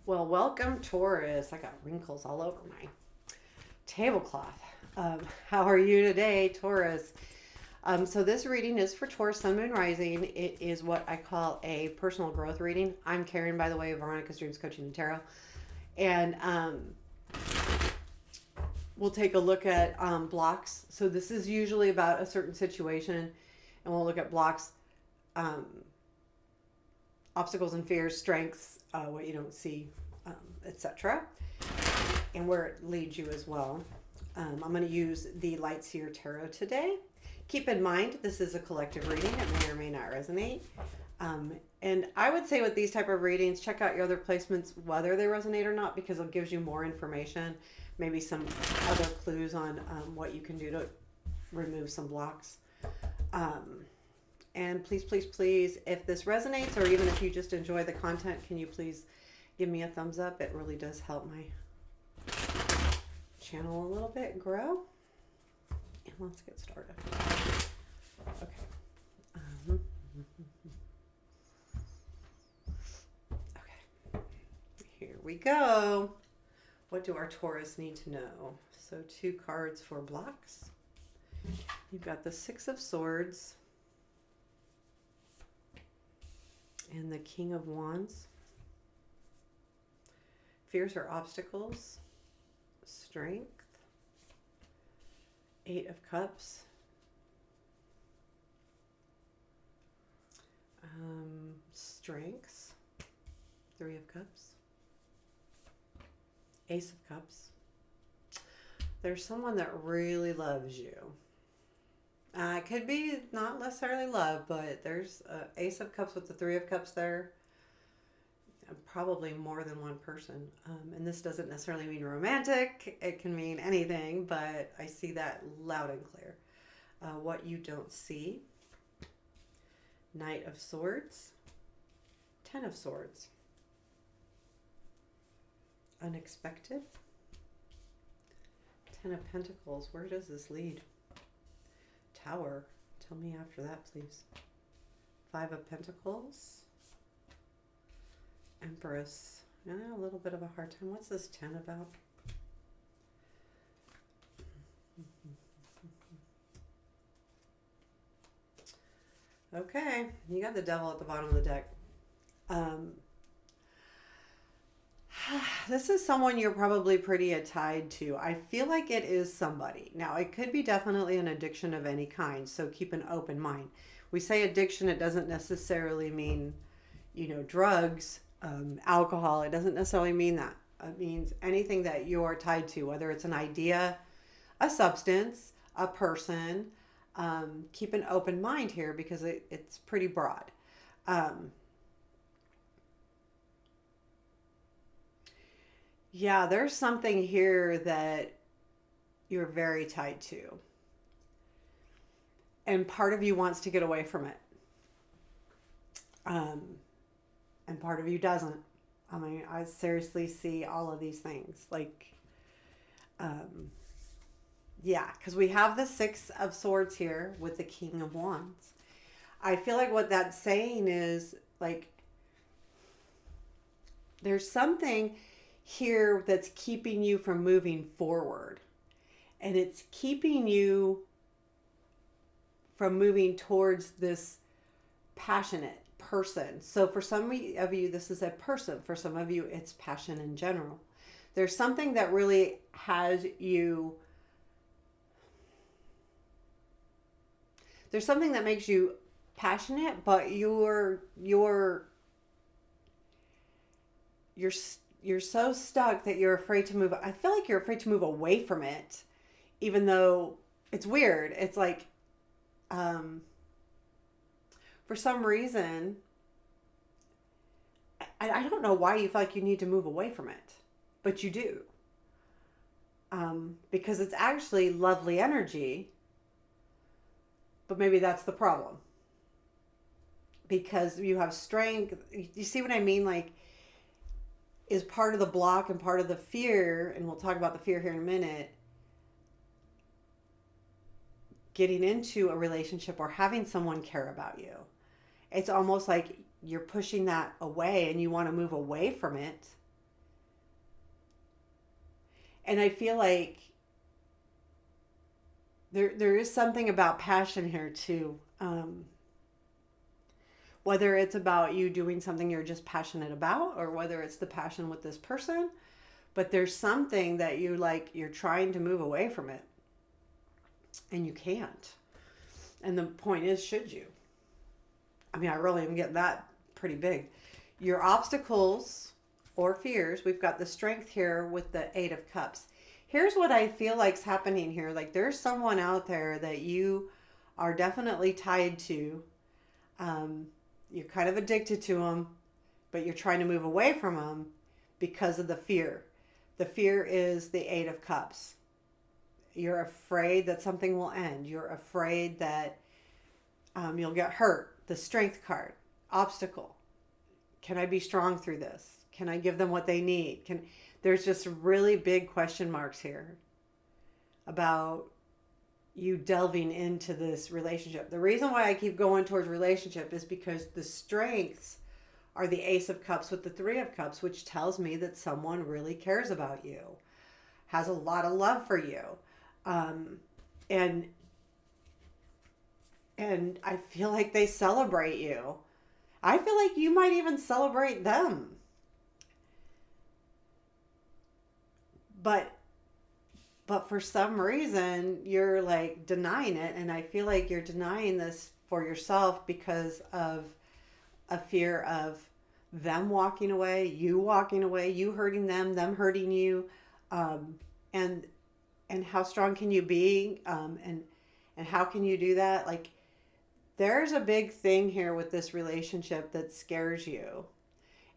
Well, welcome, Taurus. I got wrinkles all over my tablecloth. How are you today, Taurus? So this reading is for Taurus, Sun, Moon, Rising. It is what I call a personal growth reading. I'm Karen, by the way, of Veronica's Dreams Coaching and Tarot. And we'll take a look at blocks. So this is usually about a certain situation, and we'll look at blocks, um, obstacles and fears, strengths, what you don't see, etc., and where it leads you as well. I'm going to use the Light Seer Tarot today. Keep in mind, this is a collective reading. It may or may not resonate. And I would say with these type of readings, check out your other placements, whether they resonate or not, because it gives you more information, maybe some other clues on what you can do to remove some blocks. And please, please, please, if this resonates, or even if you just enjoy the content, can you please give me a thumbs up? It really does help my channel a little bit grow. And let's get started. Okay. Okay. Here we go. What do our Taurus need to know? So 2 cards for blocks. You've got the 6 of Swords and the King of Wands. Fears or obstacles. Strength. 8 of Cups. Strengths. 3 of Cups. Ace of Cups. There's someone that really loves you. It could be not necessarily love, but there's Ace of Cups with the 3 of Cups there. Probably more than one person. And this doesn't necessarily mean romantic. It can mean anything, but I see that loud and clear. What you don't see. Knight of Swords. 10 of Swords. Unexpected. 10 of Pentacles. Where does this lead? Tower. Tell me after that, please. 5 of Pentacles. Empress. A little bit of a hard time. What's this 10 about? Okay, you got the Devil at the bottom of the deck. This is someone you're probably pretty tied to. I feel like it is somebody. Now, it could be definitely an addiction of any kind, so keep an open mind. We say addiction, it doesn't necessarily mean, drugs, alcohol. It doesn't necessarily mean that. It means anything that you're tied to, whether it's an idea, a substance, a person. Keep an open mind here because it's pretty broad. Yeah, there's something here that you're very tied to. And part of you wants to get away from it. And part of you doesn't. I mean, I seriously see all of these things. Yeah, because we have the 6 of Swords here with the King of Wands. I feel like what that's saying is, there's something here that's keeping you from moving forward. And it's keeping you from moving towards this passionate person. So for some of you, this is a person. For some of you, it's passion in general. There's something that really has you... There's something that makes you passionate, but you're so stuck that you're afraid to move. I feel like you're afraid to move away from it, even though it's weird. It's like, for some reason, I don't know why you feel like you need to move away from it, but you do. Because it's actually lovely energy, but maybe that's the problem. Because you have strength. You see what I mean? Is part of the block and part of the fear, and we'll talk about the fear here in a minute, getting into a relationship or having someone care about you. It's almost like you're pushing that away and you want to move away from it And I feel like there is something about passion here too. Whether it's about you doing something you're just passionate about, or whether it's the passion with this person, but there's something that you like, you're trying to move away from it and you can't. And the point is, should you? I mean, I really am getting that pretty big. Your obstacles or fears, we've got the strength here with the Eight of Cups. Here's what I feel like's happening here. Like there's someone out there that you are definitely tied to. You're kind of addicted to them, but you're trying to move away from them because of the fear. The fear is the Eight of Cups. You're afraid that something will end. You're afraid that you'll get hurt. The Strength card, obstacle. Can I be strong through this? Can I give them what they need? There's just really big question marks here about you delving into this relationship. The reason why I keep going towards relationship is because the strengths are the Ace of Cups with the Three of Cups, which tells me that someone really cares about you, has a lot of love for you. And I feel like they celebrate you. I feel like you might even celebrate them. But for some reason, you're like denying it. And I feel like you're denying this for yourself because of a fear of them walking away, you hurting them hurting you. And how strong can you be? And how can you do that? Like, there's a big thing here with this relationship that scares you.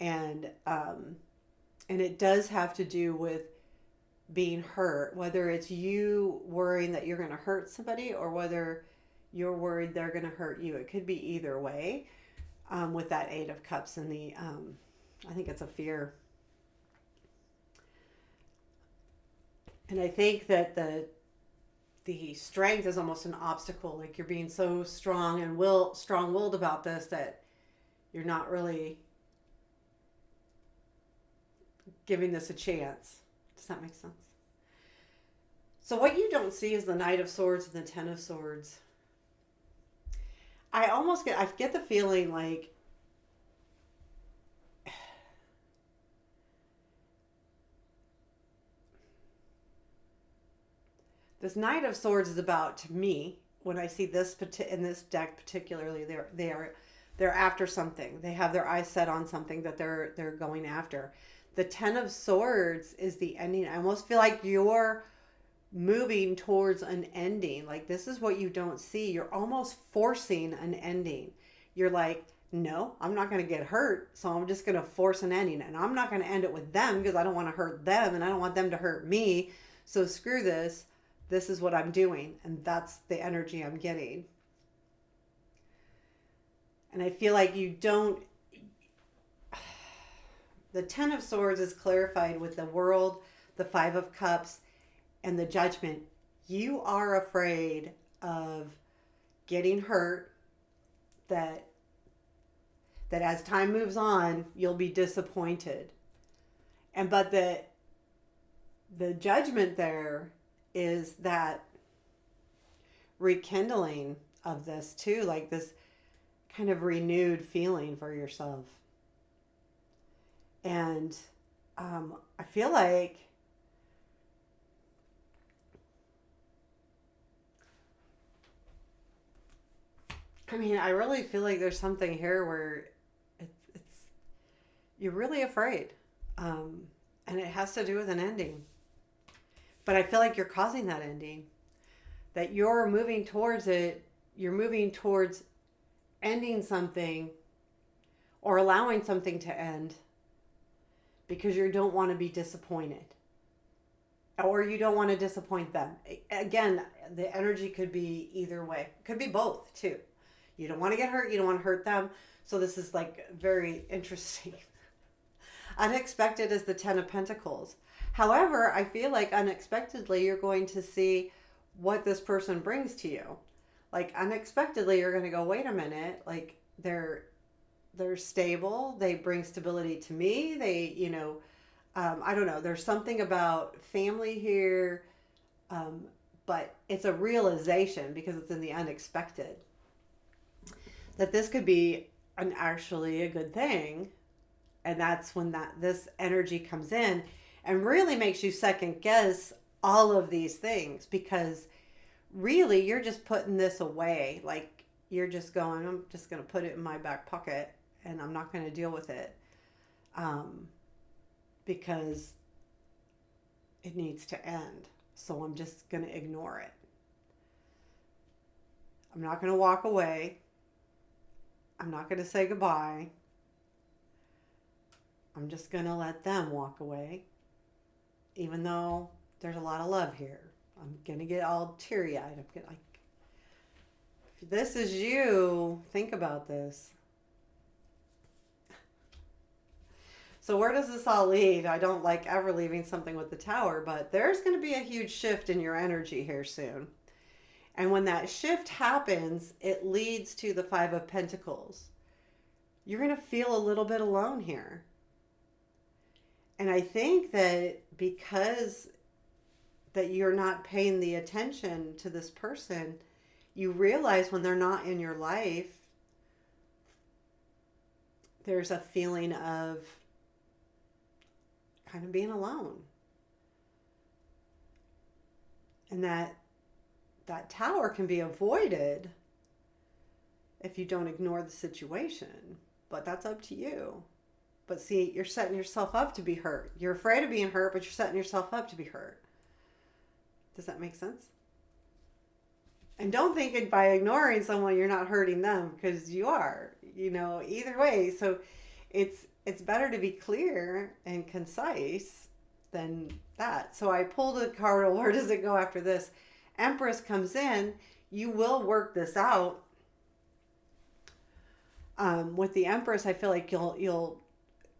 And it does have to do with being hurt, whether it's you worrying that you're going to hurt somebody or whether you're worried they're going to hurt you. It could be either way with that Eight of Cups and the, I think it's a fear. And I think that the strength is almost an obstacle. Like you're being so strong and strong-willed about this that you're not really giving this a chance. Does that make sense? So what you don't see is the Knight of Swords and the Ten of Swords. I get the feeling like this Knight of Swords is about, to me, when I see this in this deck particularly, they're after something. They have their eyes set on something that they're going after. The Ten of Swords is the ending. I almost feel like you're moving towards an ending. Like this is what you don't see. You're almost forcing an ending. You're like, no, I'm not going to get hurt, so I'm just going to force an ending. And I'm not going to end it with them because I don't want to hurt them and I don't want them to hurt me. So screw this. This is what I'm doing. And that's the energy I'm getting. And I feel like you don't... The Ten of Swords is clarified with the World, the Five of Cups, and the Judgment. You are afraid of getting hurt, that as time moves on, you'll be disappointed. But the Judgment there is that rekindling of this too, like this kind of renewed feeling for yourself. And I feel like I really feel like there's something here where it's you're really afraid. And it has to do with an ending. But I feel like you're causing that ending. That you're moving towards it. You're moving towards ending something or allowing something to end because you don't want to be disappointed. Or you don't want to disappoint them. Again, the energy could be either way. It could be both, too. You don't want to get hurt. You don't want to hurt them. So this is like very interesting. Unexpected is the Ten of Pentacles. However, I feel like unexpectedly you're going to see what this person brings to you. Like unexpectedly you're going to go, wait a minute, like they're stable. They bring stability to me. They, I don't know. There's something about family here, um, but it's a realization because it's in the unexpected that this could be an actually a good thing, and that's when that this energy comes in and really makes you second guess all of these things because really you're just putting this away. Like you're just going, I'm just going to put it in my back pocket and I'm not going to deal with it, um, because it needs to end. So I'm just going to ignore it. I'm not going to walk away. I'm not going to say goodbye. I'm just going to let them walk away, even though there's a lot of love here. I'm going to get all teary eyed. I'm going to, like, if this is you, think about this. So where does this all lead? I don't like ever leaving something with the Tower, but there's going to be a huge shift in your energy here soon. And when that shift happens, it leads to the Five of Pentacles. You're going to feel a little bit alone here. And I think that because that you're not paying the attention to this person, you realize when they're not in your life, there's a feeling of kind of being alone. And that Tower can be avoided if you don't ignore the situation. But that's up to you. But see, you're setting yourself up to be hurt. You're afraid of being hurt, but you're setting yourself up to be hurt. Does that make sense? And don't think it by ignoring someone you're not hurting them, because you are, either way. So it's better to be clear and concise than that. So I pulled a card. Where does it go after this? Empress comes in. You will work this out. With the Empress, I feel like you'll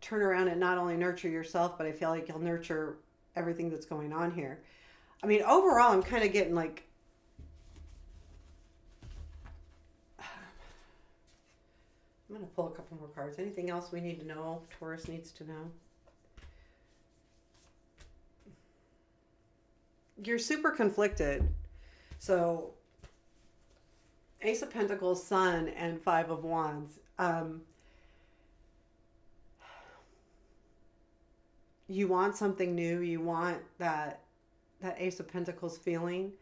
turn around and not only nurture yourself, but I feel like you'll nurture everything that's going on here. I mean, overall, I'm kind of getting like, I'm going to pull a couple more cards. Anything else we need to know? Taurus needs to know. You're super conflicted. So, Ace of Pentacles, Sun, and Five of Wands. You want something new. You want that Ace of Pentacles feeling.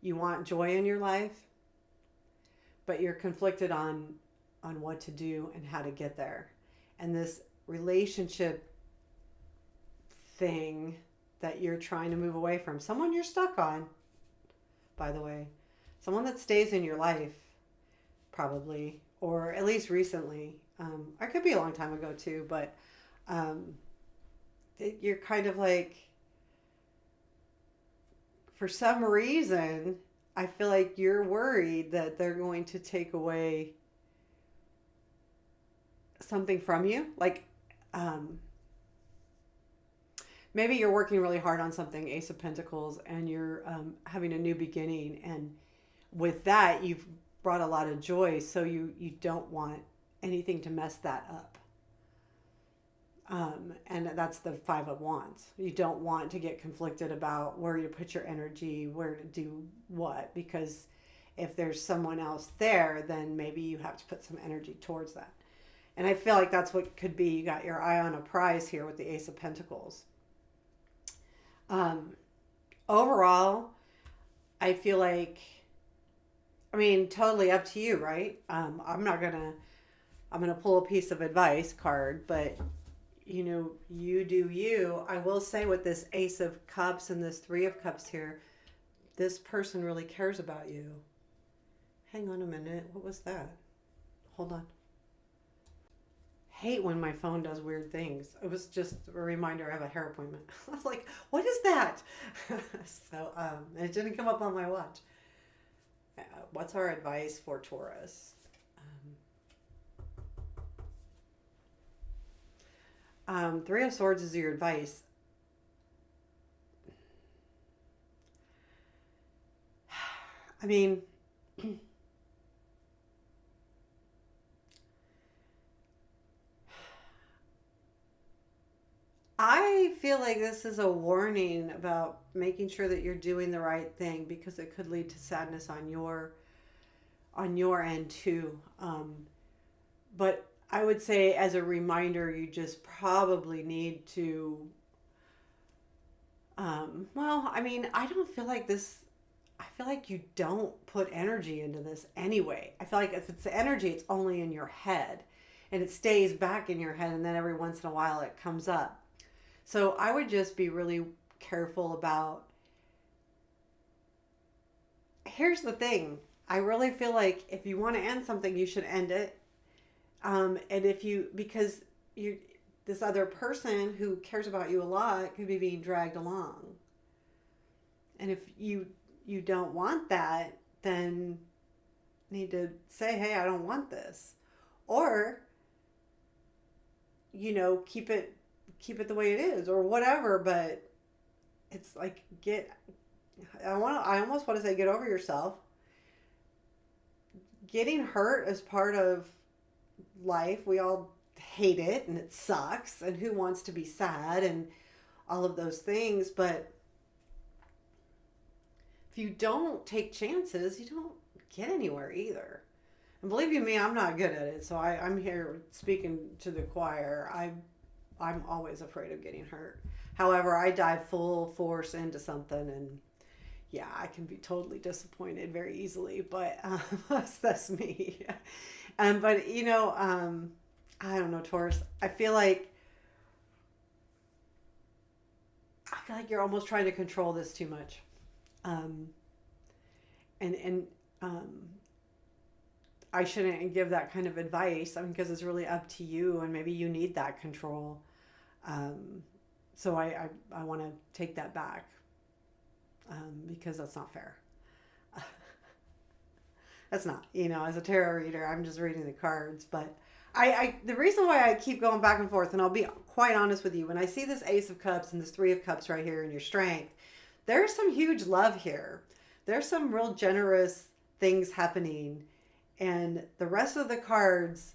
You want joy in your life, but you're conflicted on what to do and how to get there. And this relationship thing that you're trying to move away from, someone you're stuck on, by the way, someone that stays in your life, probably, or at least recently. I could be a long time ago too, but you're kind of like, for some reason, I feel like you're worried that they're going to take away something from you. Like, maybe you're working really hard on something, Ace of Pentacles, and you're having a new beginning. And with that, you've brought a lot of joy. So you don't want anything to mess that up. And that's the Five of Wands. You don't want to get conflicted about where you put your energy, where to do what, because if there's someone else there, then maybe you have to put some energy towards that. And I feel like that's what could be. You got your eye on a prize here with the Ace of Pentacles. Overall, I feel like, I mean, totally up to you, right? I'm going to pull a piece of advice card, but you do you. I will say with this Ace of Cups and this Three of Cups here, this person really cares about you. Hang on a minute. What was that? Hold on. Hate when my phone does weird things. It was just a reminder I have a hair appointment. I was like, what is that? So it didn't come up on my watch. What's our advice for Taurus? Three of Swords is your advice. I mean, I feel like this is a warning about making sure that you're doing the right thing because it could lead to sadness on your end too. But I would say as a reminder, you just probably need to. Well, I mean, I don't feel like this. I feel like you don't put energy into this anyway. I feel like if it's energy, it's only in your head, and it stays back in your head, and then every once in a while it comes up. So I would just be really careful about. Here's the thing. I really feel like if you want to end something, you should end it. And if you, because you, this other person who cares about you a lot could be being dragged along. And if you don't want that, then need to say, hey, I don't want this, or keep it the way it is, or whatever. But it's like I almost want to say get over yourself. Getting hurt is part of life. We all hate it and it sucks. And who wants to be sad and all of those things? But if you don't take chances, you don't get anywhere either. And believe you me, I'm not good at it. So I'm here speaking to the choir. I'm always afraid of getting hurt. However, I dive full force into something, and yeah, I can be totally disappointed very easily, but that's me. But I don't know, Taurus. I feel like you're almost trying to control this too much, um, and I shouldn't give that kind of advice. I mean, because it's really up to you, and maybe you need that control. Um, so I want to take that back, because that's not fair. That's not, as a tarot reader, I'm just reading the cards. But the reason why I keep going back and forth, and I'll be quite honest with you, when I see this Ace of Cups and this Three of Cups right here in your strength, there's some huge love here. There's some real generous things happening. And the rest of the cards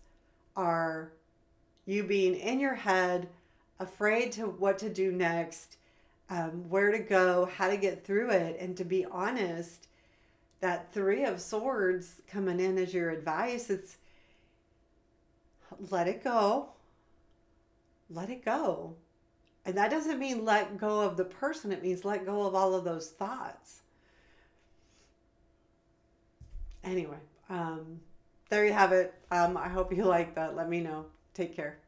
are you being in your head, afraid to what to do next, where to go, how to get through it. And to be honest, that Three of Swords coming in as your advice, it's let it go. Let it go. And that doesn't mean let go of the person. It means let go of all of those thoughts. Anyway, there you have it. I hope you like that. Let me know. Take care.